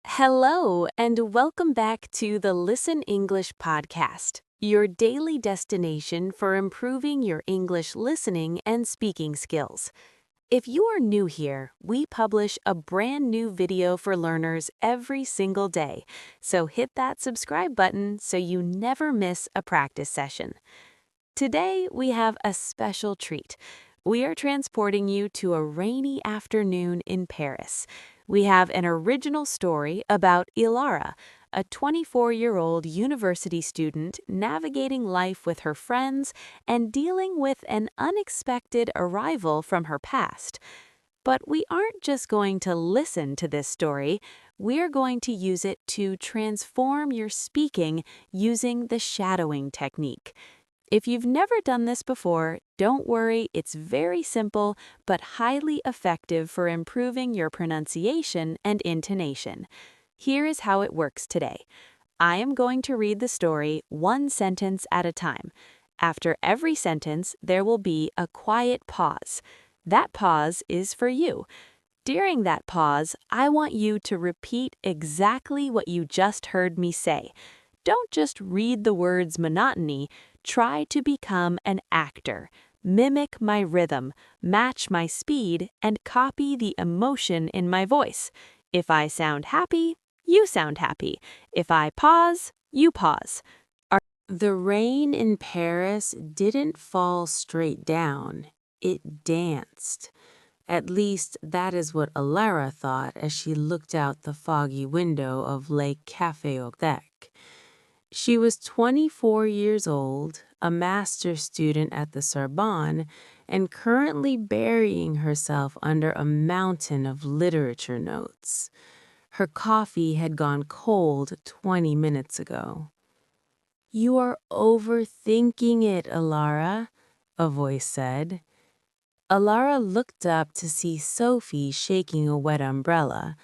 Hello, and welcome back to the Listen English podcast, your daily destination for improving your English listening and speaking skills. If you are new here, we publish a brand new video for learners every single day, so hit that subscribe button so you never miss a practice session. Today, we have a special treat. We are transporting you to a rainy afternoon in Paris. We have an original story about Ilara, a 24-year-old university student navigating life with her friends and dealing with an unexpected arrival from her past. But we aren't just going to listen to this story, we're going to use it to transform your speaking using the shadowing technique. If you've never done this before, don't worry, it's very simple but highly effective for improving your pronunciation and intonation. Here is how it works today. I am going to read the story one sentence at a time. After every sentence, there will be a quiet pause. That pause is for you. During that pause, I want you to repeat exactly what you just heard me say. Don't just read the words monotony, try to become an actor. Mimic my rhythm, match my speed, and copy the emotion in my voice. If I sound happy, you sound happy. If I pause, you pause. The rain in Paris didn't fall straight down. It danced. At least that is what Alara thought as she looked out the foggy window of Lake Café au Lac. She was 24 years old, a master's student at the Sorbonne, and currently burying herself under a mountain of literature notes. Her coffee had gone cold 20 minutes ago. "You are overthinking it, Alara," a voice said. Alara looked up to see Sophie shaking a wet umbrella.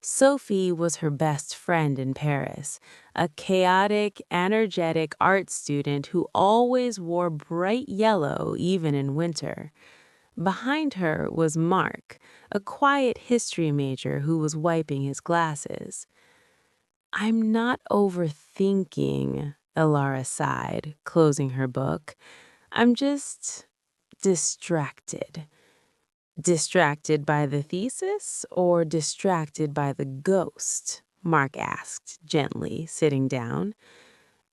Sophie was her best friend in Paris, a chaotic, energetic art student who always wore bright yellow even in winter. Behind her was Mark, a quiet history major who was wiping his glasses. "I'm not overthinking," Alara sighed, closing her book. "I'm just distracted." "Distracted by the thesis or distracted by the ghost?" Mark asked gently, sitting down.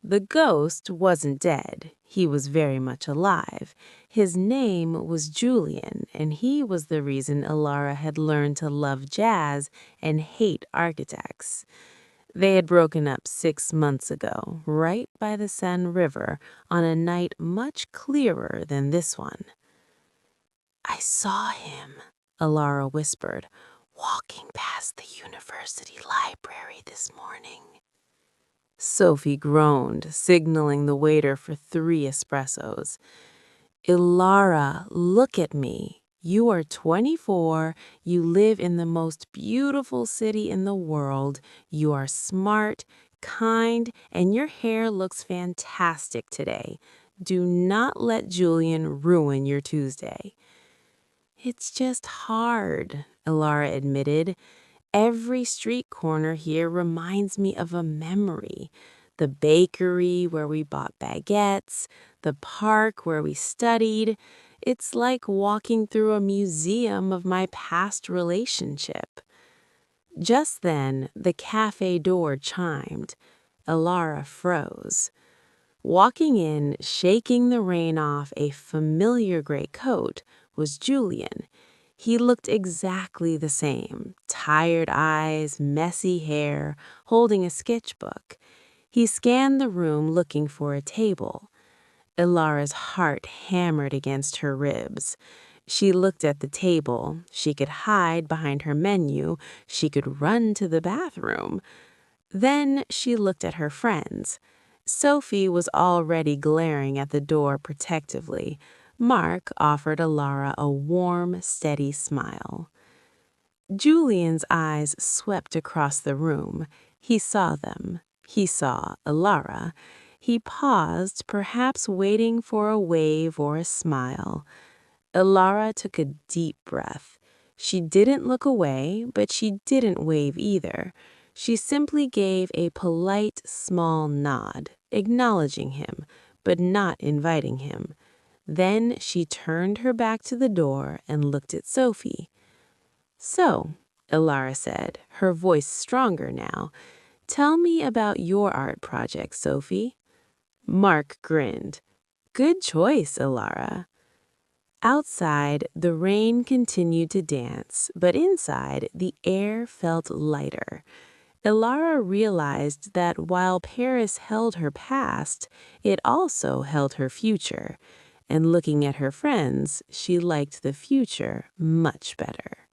The ghost wasn't dead. He was very much alive. His name was Julian, and he was the reason Alara had learned to love jazz and hate architects. They had broken up 6 months ago, right by the Seine River, on a night much clearer than this one. "I saw him," Alara whispered, "walking past the university library this morning." Sophie groaned, signaling the waiter for 3 espressos. "Ilara, look at me. You are 24, you live in the most beautiful city in the world, you are smart, kind, and your hair looks fantastic today. Do not let Julian ruin your Tuesday." "It's just hard," Ilara admitted. "Every street corner here reminds me of a memory. The bakery where we bought baguettes, the park where we studied. It's like walking through a museum of my past relationship." Just then, the cafe door chimed. Ilara froze. Walking in, shaking the rain off a familiar gray coat, was Julian. He looked exactly the same, tired eyes, messy hair, holding a sketchbook. He scanned the room looking for a table. Ilara's heart hammered against her ribs. She looked at the table. She could hide behind her menu. She could run to the bathroom. Then she looked at her friends. Sophie was already glaring at the door protectively. Mark offered Alara a warm, steady smile. Julian's eyes swept across the room. He saw them. He saw Alara. He paused, perhaps waiting for a wave or a smile. Alara took a deep breath. She didn't look away, but she didn't wave either. She simply gave a polite, small nod, acknowledging him, but not inviting him. Then she turned her back to the door and looked at Sophie. "So," Ilara said, her voice stronger now, "tell me about your art project, Sophie." Mark grinned. "Good choice, Ilara." Outside, the rain continued to dance, but inside, the air felt lighter. Ilara realized that while Paris held her past, it also held her future. And looking at her friends, she liked the future much better.